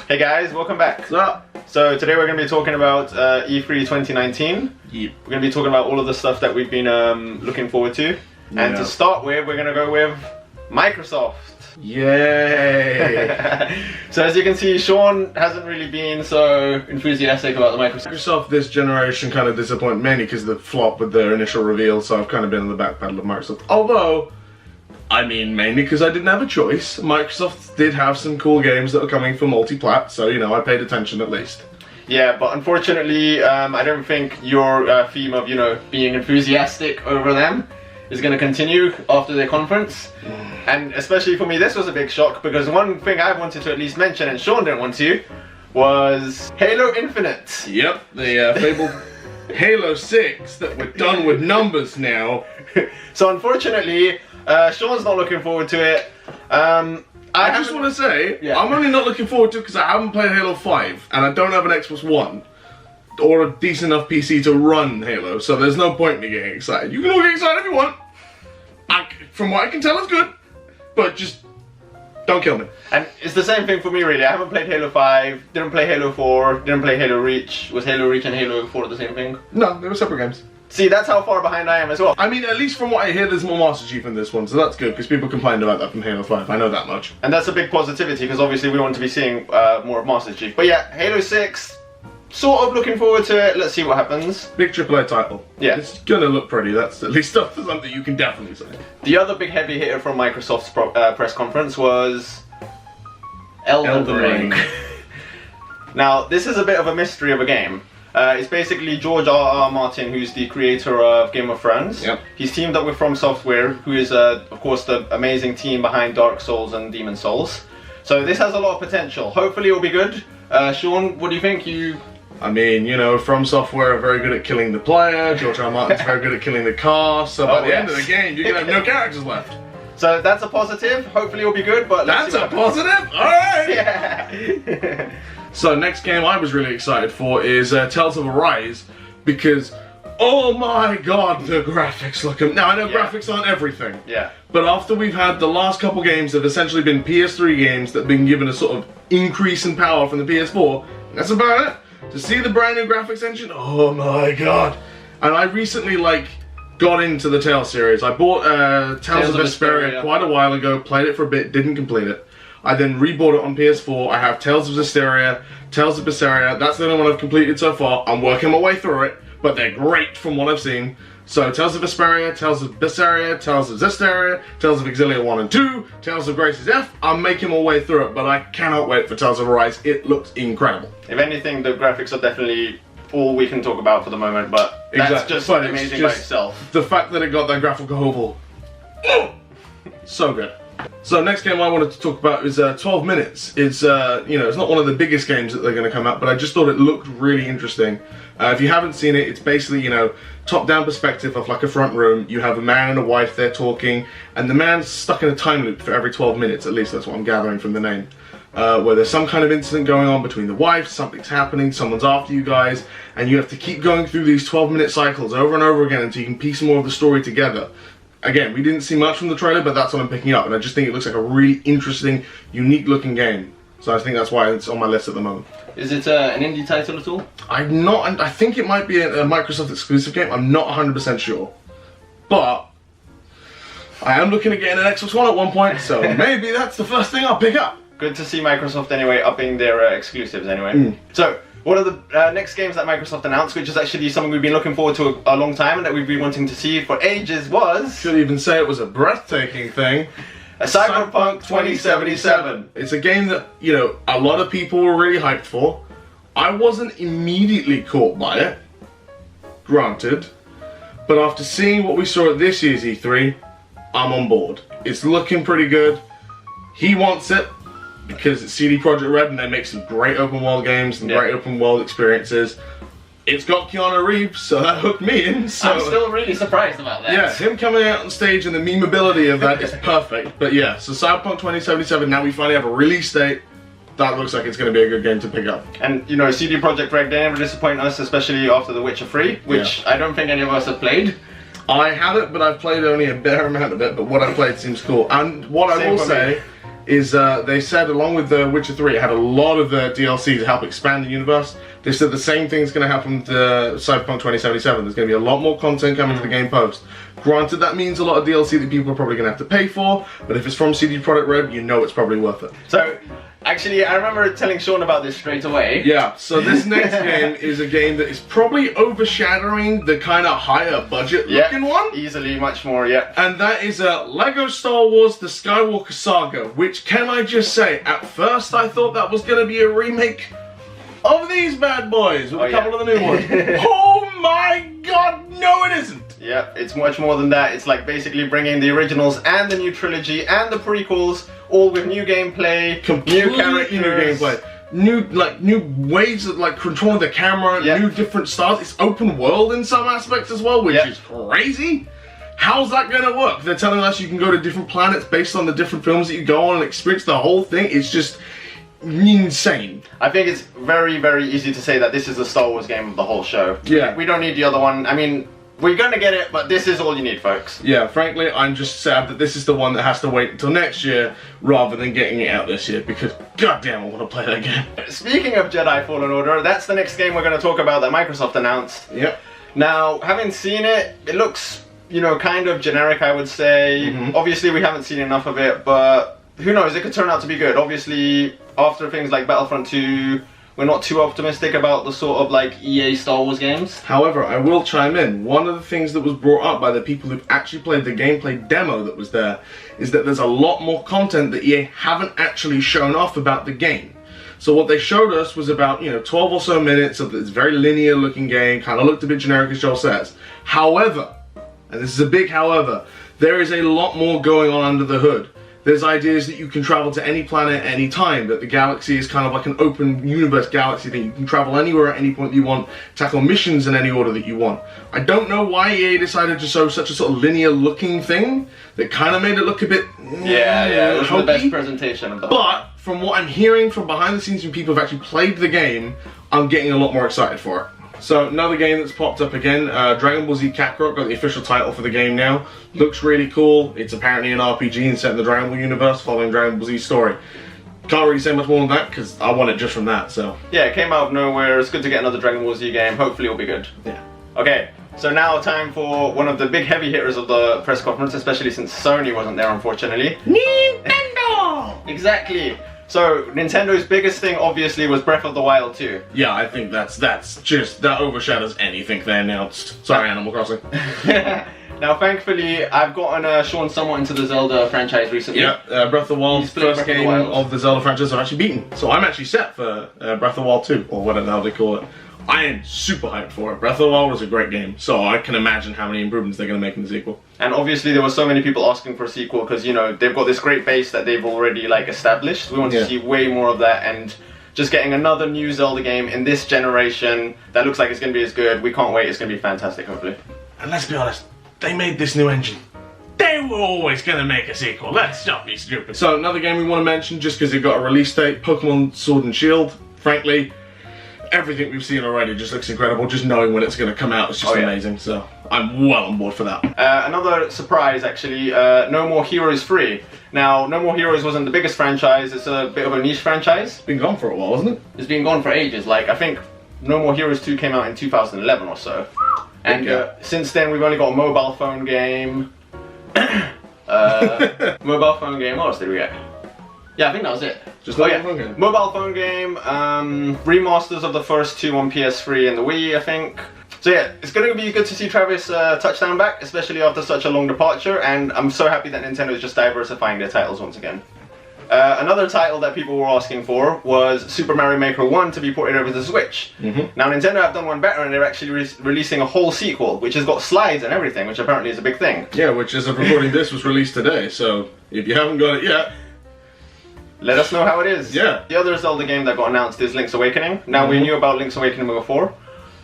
Hey guys, welcome back. What's up? So today we're going to be talking about E3 2019. Yep. We're going to be talking about all of the stuff that we've been looking forward to. And Yeah. to start with, we're going to go with Microsoft. Yay! So as you can see, Sean hasn't really been so enthusiastic about the Microsoft. Microsoft this generation kind of disappointed mainly because of the flop with their initial reveal, so I've kind of been on the back pedal of Microsoft. Although, I mean mainly because I didn't have a choice. Microsoft did have some cool games that were coming for multi-plat, so you know, I paid attention at least. Yeah, but unfortunately, I don't think your theme of, being enthusiastic over them is going to continue after their conference. And especially for me, this was a big shock because one thing I wanted to at least mention, and Sean didn't want to, was Halo Infinite. Yep, the fabled Halo 6 that we're done with numbers now. So unfortunately, Sean's not looking forward to it. I just want to say, Yeah. I'm only not looking forward to it because I haven't played Halo 5 and I don't have an Xbox One or a decent enough PC to run Halo, so there's no point in me getting excited. You can all get excited if you want. From what I can tell, it's good, but just don't kill me. And it's the same thing for me really. I haven't played Halo 5, didn't play Halo 4, didn't play Halo Reach. Was Halo Reach and Halo 4 the same thing? No, they were separate games. See, that's how far behind I am as well. I mean, at least from what I hear, there's more Master Chief in this one, so that's good, because people complained about that from Halo 5, I know that much. And that's a big positivity because obviously we want to be seeing more of Master Chief. But yeah, Halo 6, sort of looking forward to it. Let's see what happens. Big AAA title. Yeah. It's gonna look pretty, that's at least something you can definitely say. The other big heavy hitter from Microsoft's press conference was Elden Ring. Now, this is a bit of a mystery of a game. It's basically George R.R. Martin, who's the creator of Game of Thrones. Yep. He's teamed up with From Software, who is, of course, the amazing team behind Dark Souls and Demon Souls. So this has a lot of potential. Hopefully it'll be good. Sean, what do you think? I mean, you know, From Software are very good at killing the player, George R. R. Martin's very good at killing the cast, so by the end of the game, you're gonna have no characters left. So that's a positive. Hopefully it'll be good, but let's That's see a what happens. positive? Alright! Yeah. So next game I was really excited for is Tales of Arise, because, oh my god, the graphics look... Now, I know graphics aren't everything, Yeah. but after we've had the last couple games that have essentially been PS3 games that have been given a sort of increase in power from the PS4, that's about it. To see the brand new graphics engine, oh my god. And I recently, got into the Tales series. I bought Tales of Vesperia quite a while ago, played it for a bit, didn't complete it. I then rebought it on PS4. I have Tales of Zestiria, Tales of Berseria. That's the only one I've completed so far. I'm working my way through it, but they're great from what I've seen. So Tales of Vesperia, Tales of Berseria, Tales of Zestiria, Tales of Exilia 1 and 2, Tales of Grace's F. I'm making my way through it, but I cannot wait for Tales of Arise. It looks incredible. If anything, the graphics are definitely all we can talk about for the moment, but that's Exactly. just But it's amazing by just itself. The fact that it got that graphical oval. So good. So next game I wanted to talk about is 12 Minutes. It's it's not one of the biggest games that they're going to come out, but I just thought it looked really interesting. If you haven't seen it, it's basically top-down perspective of like a front room. You have a man and a wife, they're talking, and the man's stuck in a time loop for every 12 minutes. At least that's what I'm gathering from the name. Where there's some kind of incident going on between the wives, something's happening, someone's after you guys, and you have to keep going through these 12-minute cycles over and over again until you can piece more of the story together. Again, we didn't see much from the trailer, but that's what I'm picking up, and I just think it looks like a really interesting, unique-looking game. So I think that's why it's on my list at the moment. Is it an indie title at all? I think it might be a Microsoft exclusive game. I'm not 100% sure, but I am looking at getting an Xbox One at one point, so maybe that's the first thing I'll pick up. Good to see Microsoft anyway upping their exclusives anyway. So, one of the next games that Microsoft announced, which is actually something we've been looking forward to a long time and that we've been wanting to see for ages, was... Should even say it was a breathtaking thing. Cyberpunk 2077. It's a game that, a lot of people were really hyped for. I wasn't immediately caught by it, granted, but after seeing what we saw at this year's E3, I'm on board. It's looking pretty good. He wants it because it's CD Projekt Red and they make some great open world games and great open world experiences. It's got Keanu Reeves, so that hooked me in. So I'm still really surprised about that. yeah, him coming out on stage and the memeability of that is perfect. But yeah, so Cyberpunk 2077, now we finally have a release date. That looks like it's going to be a good game to pick up. And CD Projekt Red, they never disappoint us, especially after The Witcher 3, which I don't think any of us have played. I haven't, but I've played only a bare amount of it, but what I've played seems cool. And what I will say is they said along with The Witcher 3, it had a lot of DLC to help expand the universe. They said the same thing's going to happen to Cyberpunk 2077. There's going to be a lot more content coming to the game post. Granted, that means a lot of DLC that people are probably going to have to pay for, but if it's from CD Projekt Red, you know it's probably worth it. So, actually, I remember telling Sean about this straight away. Yeah, so this next game is a game that is probably overshadowing the kind of higher budget looking one. Easily, much more, yeah. And that is LEGO Star Wars The Skywalker Saga, which, can I just say, at first I thought that was going to be a remake of these bad boys with a couple of the new ones. Oh my god, no it isn't! Yeah, it's much more than that. It's like basically bringing the originals and the new trilogy and the prequels, all with new gameplay, Completely new characters, new gameplay. New ways of controlling the camera, new different styles. It's open world in some aspects as well, which is crazy. How's that gonna work? They're telling us you can go to different planets based on the different films that you go on and experience the whole thing. It's just insane. I think it's very, very easy to say that this is the Star Wars game of the whole show. Yeah. We don't need the other one. I mean, we're gonna get it, but this is all you need, folks. Yeah, frankly, I'm just sad that this is the one that has to wait until next year rather than getting it out this year, because goddamn, I want to play that game. Speaking of Jedi Fallen Order, that's the next game we're gonna talk about that Microsoft announced. Yep. Now, having seen it, it looks, you know, kind of generic, I would say. Obviously, we haven't seen enough of it, but who knows, it could turn out to be good. Obviously, after things like Battlefront 2, we're not too optimistic about the sort of like EA Star Wars games. However, I will chime in. One of the things that was brought up by the people who've actually played the gameplay demo that was there is that there's a lot more content that EA haven't actually shown off about the game. So what they showed us was about, 12 or so minutes of this very linear looking game, kind of looked a bit generic as Joel says. However, and this is a big however, there is a lot more going on under the hood. There's ideas that you can travel to any planet at any time, that the galaxy is kind of like an open universe galaxy that you can travel anywhere at any point you want, tackle missions in any order that you want. I don't know why EA decided to show such a sort of linear looking thing that kind of made it look a bit it was the best presentation of the whole. But from what I'm hearing from behind the scenes from people who've actually played the game, I'm getting a lot more excited for it. So another game that's popped up again, Dragon Ball Z Kakarot got the official title for the game now. Looks really cool. It's apparently an RPG and set in the Dragon Ball universe following Dragon Ball Z's story. Can't really say much more than that because I want it just from that, so. Yeah, it came out of nowhere. It's good to get another Dragon Ball Z game. Hopefully it'll be good. Yeah. Okay, so now time for one of the big heavy hitters of the press conference, especially since Sony wasn't there, unfortunately. Nintendo! Exactly. So, Nintendo's biggest thing, obviously, was Breath of the Wild 2. Yeah, I think that overshadows anything they announced. Sorry, Animal Crossing. Now, thankfully, I've gotten Sean somewhat into the Zelda franchise recently. Yeah, Breath of the Wild, first game of the Zelda franchise I've actually beaten. So I'm actually set for Breath of the Wild 2, or whatever the hell they call it. I am super hyped for it. Breath of the Wild was a great game, so I can imagine how many improvements they're going to make in the sequel. And obviously there were so many people asking for a sequel because, they've got this great base that they've already, established. We want to see way more of that, and just getting another new Zelda game in this generation that looks like it's going to be as good. We can't wait. It's going to be fantastic, hopefully. And let's be honest, they made this new engine. They were always going to make a sequel. Let's not be stupid. So another game we want to mention, just because it got a release date, Pokemon Sword and Shield. Frankly, everything we've seen already just looks incredible. Just knowing when it's going to come out is just amazing. So I'm well on board for that. Another surprise, actually, No More Heroes 3. Now, No More Heroes wasn't the biggest franchise. It's a bit of a niche franchise. It's been gone for a while, hasn't it? It's been gone for ages. I think No More Heroes 2 came out in 2011 or so. And since then, we've only got a mobile phone game. Mobile phone game. What else did we get? Yeah, I think that was it. Just mobile phone game. Mobile phone game. Remasters of the first two on PS3 and the Wii, I think. So yeah, it's going to be good to see Travis Touchdown back, especially after such a long departure. And I'm so happy that Nintendo is just diversifying their titles once again. Another title that people were asking for was Super Mario Maker 1 to be ported over to the Switch. Now Nintendo have done one better, and they're actually releasing a whole sequel, which has got slides and everything, which apparently is a big thing. Yeah, which as of recording this was released today, so if you haven't got it yet, let us know how it is. Yeah. The other Zelda game that got announced is Link's Awakening. Now we knew about Link's Awakening before.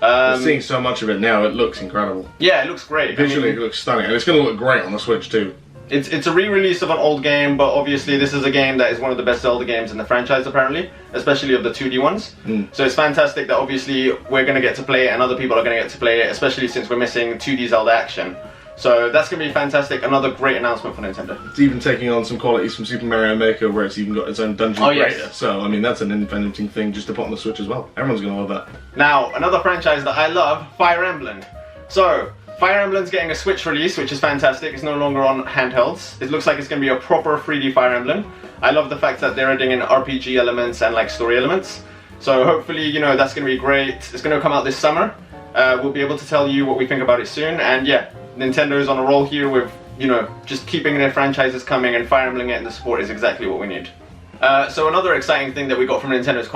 We're seeing so much of it now, it looks incredible. Yeah, it looks great. Visually it looks stunning, and it's going to look great on the Switch too. It's a re-release of an old game, but obviously this is a game that is one of the best Zelda games in the franchise apparently, especially of the 2D ones. So it's fantastic that obviously we're going to get to play it and other people are going to get to play it, especially since we're missing 2D Zelda action. So that's going to be fantastic. Another great announcement for Nintendo. It's even taking on some qualities from Super Mario Maker, where it's even got its own dungeon creator. So, I mean, that's an inventing thing just to put on the Switch as well. Everyone's going to love that. Now, another franchise that I love, Fire Emblem. So, Fire Emblem's getting a Switch release, which is fantastic. It's no longer on handhelds. It looks like it's going to be a proper 3D Fire Emblem. I love the fact that they're adding in RPG elements and like story elements. So hopefully, you know, that's going to be great. It's going to come out this summer. We'll be able to tell you what we think about it soon. And yeah, Nintendo's on a roll here with, you know, just keeping their franchises coming, and Fire Emblem getting the support is exactly what we need. So another exciting thing that we got from Nintendo's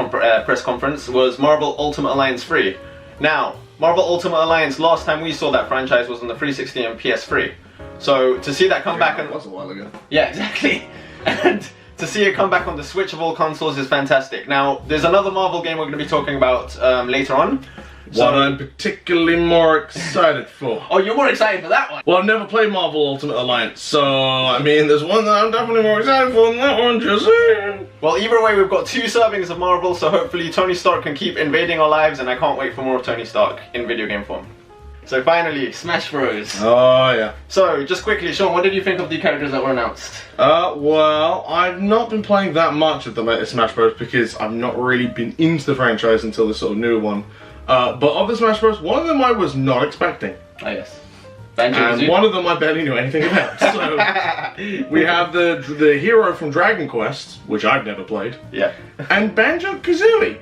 press conference was Marvel Ultimate Alliance 3. Now, Marvel Ultimate Alliance, last time we saw that franchise was on the 360 and PS3. So to see that come back, and that was a while ago. Yeah, exactly. And to see it come back on the Switch of all consoles is fantastic. Now, there's another Marvel game we're going to be talking about later on. What I'm particularly more excited for. Oh, you're more excited for that one? Well, I've never played Marvel Ultimate Alliance, so, I mean, there's one that I'm definitely more excited for than that one, just saying. Well, either way, we've got 2 servings of Marvel, so hopefully Tony Stark can keep invading our lives, and I can't wait for more of Tony Stark in video game form. So finally, Smash Bros. Oh, yeah. So, just quickly, Sean, what did you think of the characters that were announced? Well, I've not been playing that much of the latest Smash Bros. Because I've not really been into the franchise until this sort of newer one. But of the Smash Bros, one of them I was not expecting. Oh, yes. And one of them I barely knew anything about. So, we have the hero from Dragon Quest, which I've never played. Yeah. And Banjo-Kazooie.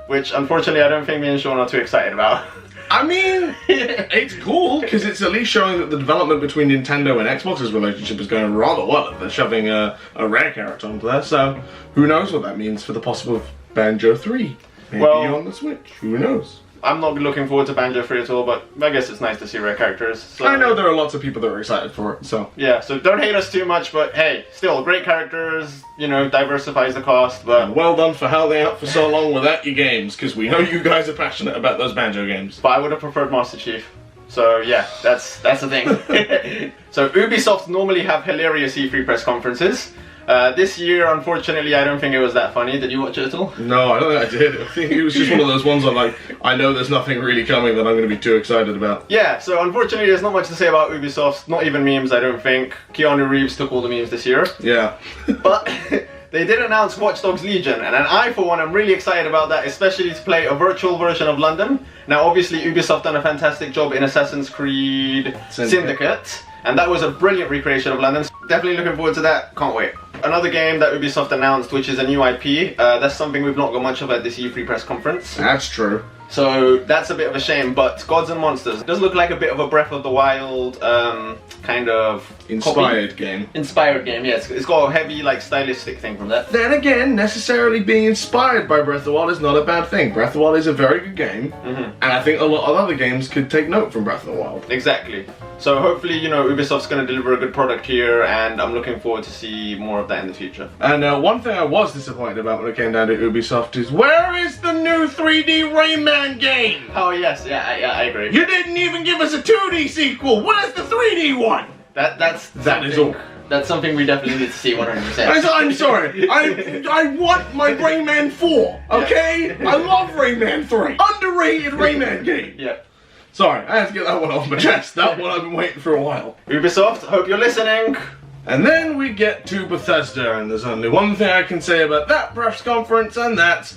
Which, unfortunately, I don't think me and Sean are too excited about. I mean, it's cool, because it's at least showing that the development between Nintendo and Xbox's relationship is going rather well. They're shoving a rare character onto there, so who knows what that means for the possible Banjo 3. Maybe on the Switch, who knows? I'm not looking forward to Banjo 3 at all, but I guess it's nice to see rare characters. So. I know there are lots of people that are excited for it, so. Yeah, so don't hate us too much, but hey, still, great characters, you know, diversifies the cost, but... And well done for holding out for so long without your games, because we know you guys are passionate about those Banjo games. But I would have preferred Master Chief. So yeah, that's the thing. So Ubisoft normally have hilarious E3 press conferences. This year, unfortunately, I don't think it was that funny. Did you watch it at all? No, I don't think I did. I think it was just one of those ones I'm like, I know there's nothing really coming that I'm going to be too excited about. Yeah, so unfortunately, there's not much to say about Ubisoft. Not even memes, I don't think. Keanu Reeves took all the memes this year. Yeah. But they did announce Watch Dogs Legion, and I, for one, am really excited about that, especially to play a virtual version of London. Now, obviously, Ubisoft done a fantastic job in Assassin's Creed Syndicate, and that was a brilliant recreation of London. So definitely looking forward to that. Can't wait. Another game that Ubisoft announced, which is a new IP. That's something we've not got much of at this E3 press conference. That's true. So that's a bit of a shame, but Gods and Monsters does look like a bit of a Breath of the Wild kind of inspired game. Inspired game, yes. It's got a heavy, like, stylistic thing from that. Then again, necessarily being inspired by Breath of the Wild is not a bad thing. Breath of the Wild is a very good game, and I think a lot of other games could take note from Breath of the Wild. Exactly. So hopefully, you know, Ubisoft's going to deliver a good product here, and I'm looking forward to see more of that in the future. And one thing I was disappointed about when it came down to Ubisoft is, where is the new 3D Rayman game? Oh yes, yeah, I agree. You didn't even give us a 2D sequel. Where's the 3D one? That is all. That's something we definitely need to see 100%. I'm sorry. I want my Rayman 4. Okay, yeah. I love Rayman 3. Underrated Rayman game. Yeah. Sorry, I had to get that one off my chest. That one I've been waiting for a while. Ubisoft, hope you're listening. And then we get to Bethesda, and there's only one thing I can say about that press conference, and that's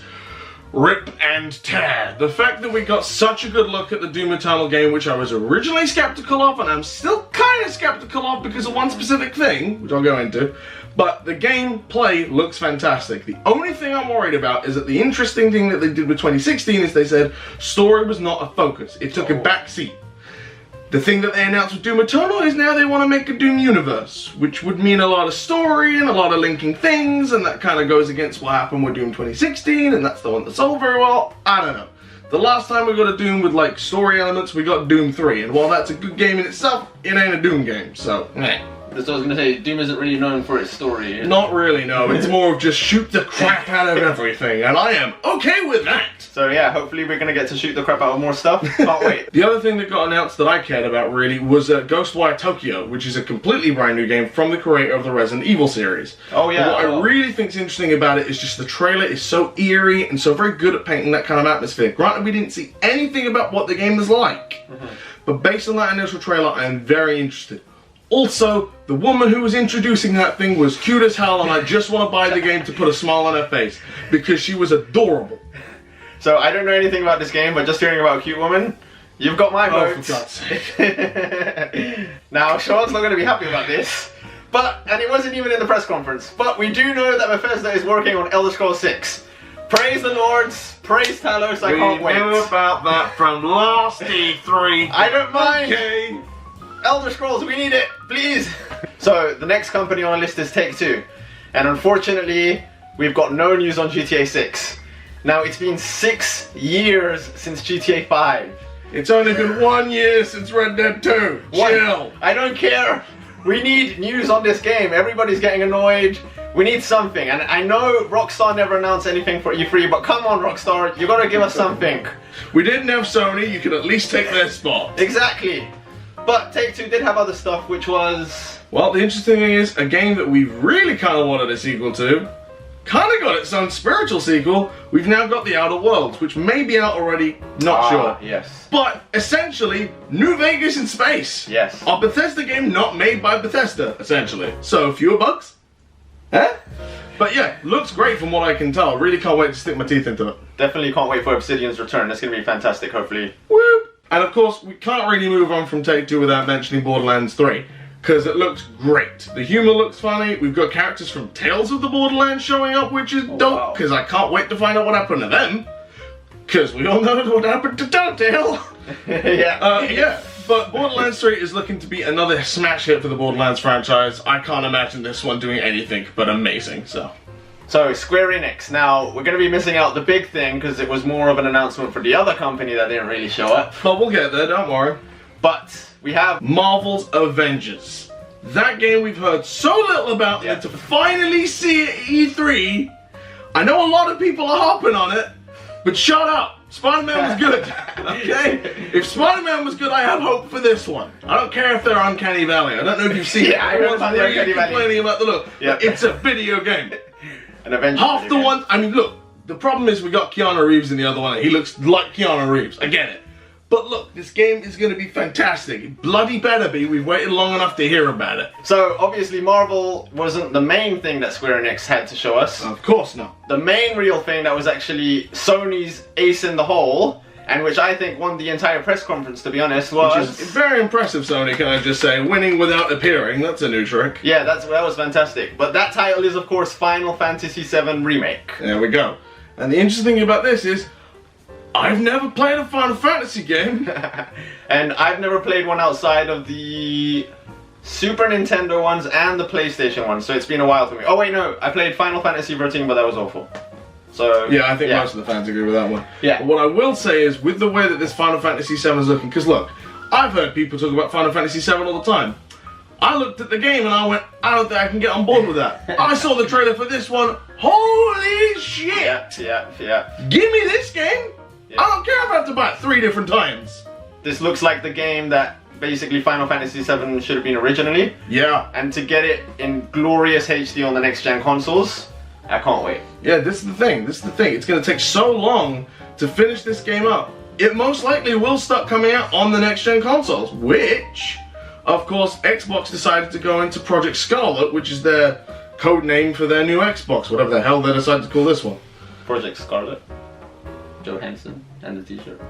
rip and tear. The fact that we got such a good look at the Doom Eternal game, which I was originally skeptical of, and I'm still kind of skeptical of because of one specific thing, which I'll go into, but the gameplay looks fantastic. The only thing I'm worried about is that the interesting thing that they did with 2016 is they said story was not a focus. It took a back seat. The thing that they announced with Doom Eternal is now they want to make a Doom universe, which would mean a lot of story and a lot of linking things, and that kind of goes against what happened with Doom 2016, and that's the one that sold very well. I don't know. The last time we got a Doom with like story elements, we got Doom 3, and while that's a good game in itself, it ain't a Doom game, so meh. That's what I was going to say, Doom isn't really known for its story. Not really, no. It's more of just shoot the crap out of everything, and I am okay with that. So yeah, hopefully we're going to get to shoot the crap out of more stuff. Can't wait. The other thing that got announced that I cared about really was Ghostwire Tokyo, which is a completely brand new game from the creator of the Resident Evil series. Oh yeah. And what I really think is interesting about it is just the trailer is so eerie and so very good at painting that kind of atmosphere. Granted, we didn't see anything about what the game was like. but based on that initial trailer, I am very interested. Also, the woman who was introducing that thing was cute as hell, and I just want to buy the game to put a smile on her face, because she was adorable. So I don't know anything about this game, but just hearing about a cute woman, you've got my vote. Oh, for God's sake. Now, Sean's not going to be happy about this, and it wasn't even in the press conference, but we do know that Bethesda is working on Elder Scrolls 6. Praise the Lords, praise Talos, I can't wait. We knew about that from last E3. I don't mind. Okay. Elder Scrolls, we need it, please. So, the next company on our list is Take-Two. And unfortunately, we've got no news on GTA 6. Now, it's been 6 years since GTA 5. It's only been 1 year since Red Dead 2. Chill. I don't care. We need news on this game. Everybody's getting annoyed. We need something. And I know Rockstar never announced anything for E3, but come on, Rockstar, you gotta give us something. We didn't have Sony, you could at least take their spot. Exactly. But Take-Two did have other stuff, which was... Well, the interesting thing is, a game that we really kind of wanted a sequel to, kind of got its own spiritual sequel. We've now got The Outer Worlds, which may be out already, not sure. Yes. But, essentially, New Vegas in space. Yes. A Bethesda game not made by Bethesda, essentially. So, fewer bugs? Huh? But yeah, looks great from what I can tell. Really can't wait to stick my teeth into it. Definitely can't wait for Obsidian's return. That's going to be fantastic, hopefully. Whoop! And of course, we can't really move on from Take-Two without mentioning Borderlands 3. Because it looks great. The humor looks funny. We've got characters from Tales of the Borderlands showing up, which is dope. Because I can't wait to find out what happened to them. Because we all know what happened to Telltale. Yeah. But Borderlands 3 is looking to be another smash hit for the Borderlands franchise. I can't imagine this one doing anything but amazing, so. So, Square Enix. Now, we're going to be missing out the big thing because it was more of an announcement for the other company that didn't really show up. But we'll get there, don't worry. But we have Marvel's Avengers. That game we've heard so little about, and to finally see it at E3, I know a lot of people are hopping on it, but shut up. Spider-Man was good, okay? If Spider-Man was good, I have hope for this one. I don't care if they're Uncanny Valley. I don't know if you've seen it. I know about the Uncanny Valley. Complaining about the look. Yeah. It's a video game. An Avengers Half video the game. ones, I mean, look, the problem is we got Keanu Reeves in the other one. He looks like Keanu Reeves. I get it. But look, this game is going to be fantastic. It bloody better be. We've waited long enough to hear about it. So, obviously, Marvel wasn't the main thing that Square Enix had to show us. Of course not. The main real thing that was actually Sony's ace in the hole, and which I think won the entire press conference, to be honest, was... Which is very impressive, Sony, can I just say. Winning without appearing, that's a new trick. Yeah, that was fantastic. But that title is, of course, Final Fantasy VII Remake. There we go. And the interesting thing about this is, I've never played a Final Fantasy game. And I've never played one outside of the Super Nintendo ones and the PlayStation ones, so it's been a while for me. Oh wait, no, I played Final Fantasy 13, but that was awful. So yeah, I think most of the fans agree with that one. Yeah. But what I will say is, with the way that this Final Fantasy VII is looking, because look, I've heard people talk about Final Fantasy VII all the time. I looked at the game and I went, I don't think I can get on board with that. I saw the trailer for this one. Holy shit! Yeah. Give me this game! Yeah. I don't care if I have to buy it 3 different times. This looks like the game that basically Final Fantasy VII should have been originally. Yeah. And to get it in glorious HD on the next gen consoles, I can't wait. Yeah, this is the thing. It's going to take so long to finish this game up. It most likely will start coming out on the next gen consoles, which, of course, Xbox decided to go into Project Scarlet, which is their code name for their new Xbox, whatever the hell they decided to call this one. Project Scarlet. Joe Henson and the t-shirt.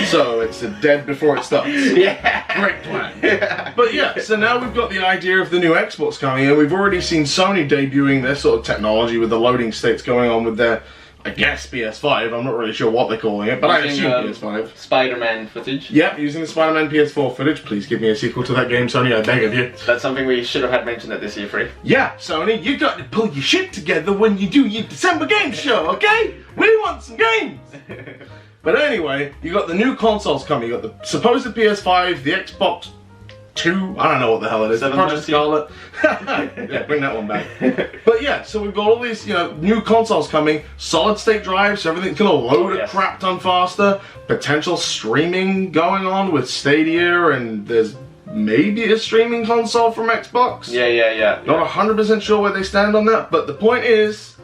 So it's a dead before it starts. Yeah. Great plan. But yeah, so now we've got the idea of the new Xbox coming in. We've already seen Sony debuting their sort of technology with the loading states going on with their, I guess, PS5. I'm not really sure what they're calling it, but I assume PS5. Spider-Man footage. Yep, using the Spider-Man PS4 footage. Please give me a sequel to that game, Sony, I beg of you. That's something we should have had mentioned at this E3. Yeah, Sony, you got to pull your shit together when you do your December game show, okay? We want some games! But anyway, you got the new consoles coming. You got the supposed PS5, the Xbox 2, I don't know what the hell it is. Project Scarlet. Yeah, bring that one back. But yeah, so we've got all these, new consoles coming, solid state drives, so everything's gonna load a crap ton faster, potential streaming going on with Stadia, and there's maybe a streaming console from Xbox. Yeah. Not 100% sure where they stand on that, but the point is,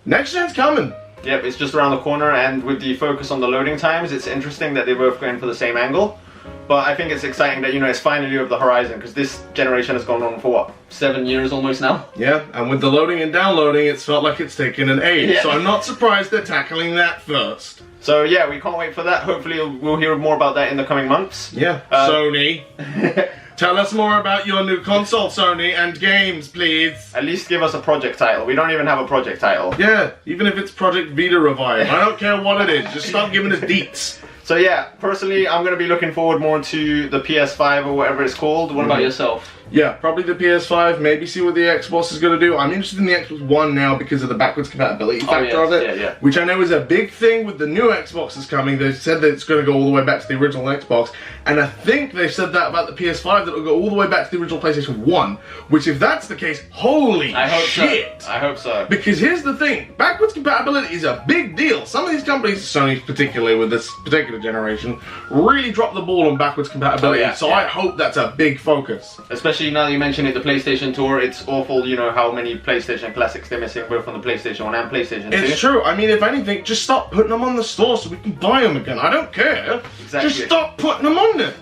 next gen's coming. Yep, it's just around the corner, and with the focus on the loading times, it's interesting that they're both going for the same angle. But I think it's exciting that, you know, it's finally over the horizon, because this generation has gone on for what, 7 years almost now? Yeah, and with the loading and downloading, it's felt like it's taken an age. Yeah. So I'm not surprised they're tackling that first. So yeah, we can't wait for that. Hopefully we'll hear more about that in the coming months. Yeah, Sony. Tell us more about your new console, Sony, and games, please. At least give us a project title. We don't even have a project title. Yeah, even if it's Project Vita Revive. I don't care what it is. Just stop giving us deets. So yeah, personally, I'm going to be looking forward more to the PS5 or whatever it's called. What about yourself? Yeah, probably the PS5, maybe see what the Xbox is going to do. I'm interested in the Xbox One now because of the backwards compatibility factor of it. Yeah. Which I know is a big thing with the new Xbox that's coming. They said that it's going to go all the way back to the original Xbox. And I think they've said that about the PS5, that it'll go all the way back to the original PlayStation 1. Which if that's the case, holy shit! I hope so. Because here's the thing, backwards compatibility is a big deal. Some of these companies, Sony particularly with this particular generation, really dropped the ball on backwards compatibility. I hope that's a big focus. Especially now that you mention it, the PlayStation Tour, it's awful, you know, how many PlayStation classics they're missing, both on the PlayStation 1 and PlayStation 2. It's true. I mean, if anything, just stop putting them on the store so we can buy them again. I don't care. Exactly. Just stop putting them on there.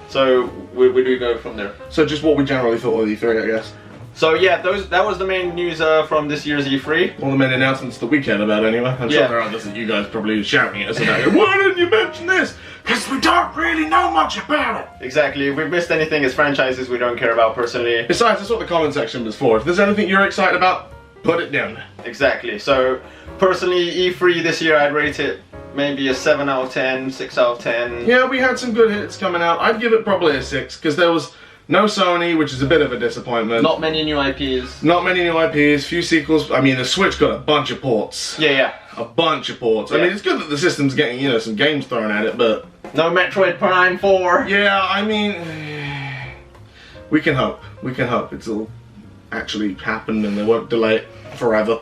So, where do we go from there? So just what we generally thought of E3, I guess. So yeah, that was the main news from this year's E3. All the main announcements that we cared about anyway. I'm sure there are others that you guys probably shouting at us about. Why didn't you mention this? Because we don't really know much about it. Exactly. If we've missed anything, it's franchises we don't care about personally. Besides, that's what the comment section was for. If there's anything you're excited about, put it down there. Exactly. So, personally, E3 this year, I'd rate it maybe a 7 out of 10, 6 out of 10. Yeah, we had some good hits coming out. I'd give it probably a 6, because there was no Sony, which is a bit of a disappointment. Not many new IPs. Not many new IPs, few sequels. I mean, the Switch got a bunch of ports. Yeah. A bunch of ports. I mean, it's good that the system's getting, you know, some games thrown at it, but... No Metroid Prime 4. Yeah, I mean... We can hope. We can hope it'll actually happen and they won't delay it forever.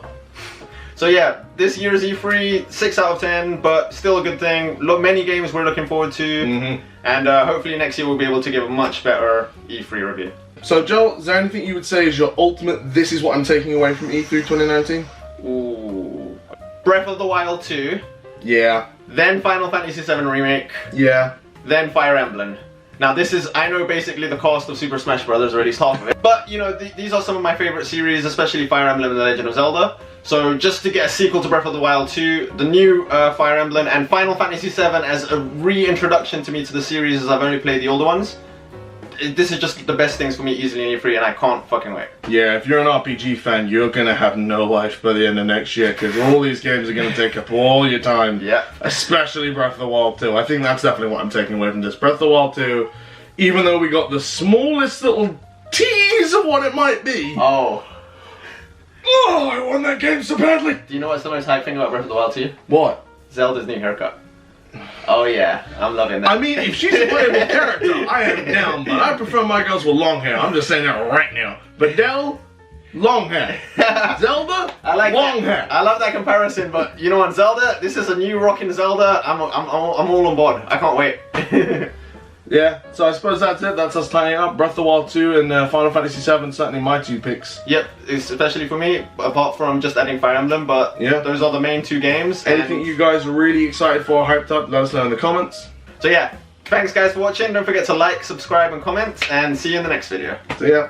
So yeah, this year's E3, 6 out of 10, but still a good thing. Many games we're looking forward to, and hopefully next year we'll be able to give a much better E3 review. So Joel, is there anything you would say is your ultimate, this is what I'm taking away from E3 2019? Ooh. Breath of the Wild 2. Yeah. Then Final Fantasy VII Remake. Yeah. Then Fire Emblem. Now this is, I know basically the cost of Super Smash Bros. Already half of it, but you know, these are some of my favorite series, especially Fire Emblem and The Legend of Zelda. So just to get a sequel to Breath of the Wild 2, the new Fire Emblem, and Final Fantasy VII as a reintroduction to me to the series, as I've only played the older ones. This is just the best things for me easily in E3, and I can't fucking wait. Yeah, if you're an RPG fan, you're gonna have no life by the end of next year, because all these games are gonna take up all your time. Yeah. Especially Breath of the Wild 2. I think that's definitely what I'm taking away from this. Breath of the Wild 2, even though we got the smallest little tease of what it might be. Oh, I want that game so badly. do you know what's the most hype thing about Breath of the Wild 2? What? Zelda's new haircut. Oh yeah, I'm loving that. I mean, if she's a playable character, I am down, but I prefer my girls with long hair. I'm just saying that right now. But Dell, long hair. Zelda, I like long that. hair. I love that comparison, but you know what, Zelda? This is a new rockin' Zelda. I'm all on board. I can't wait. Yeah, so I suppose that's it. That's us tying up. Breath of the Wild 2 and Final Fantasy VII, certainly my two picks. Yep, especially for me, apart from just adding Fire Emblem, but yeah, those are the main two games. Anything you guys are really excited for, hyped up, let us know in the comments. So yeah, thanks guys for watching. Don't forget to like, subscribe and comment, and see you in the next video. See ya.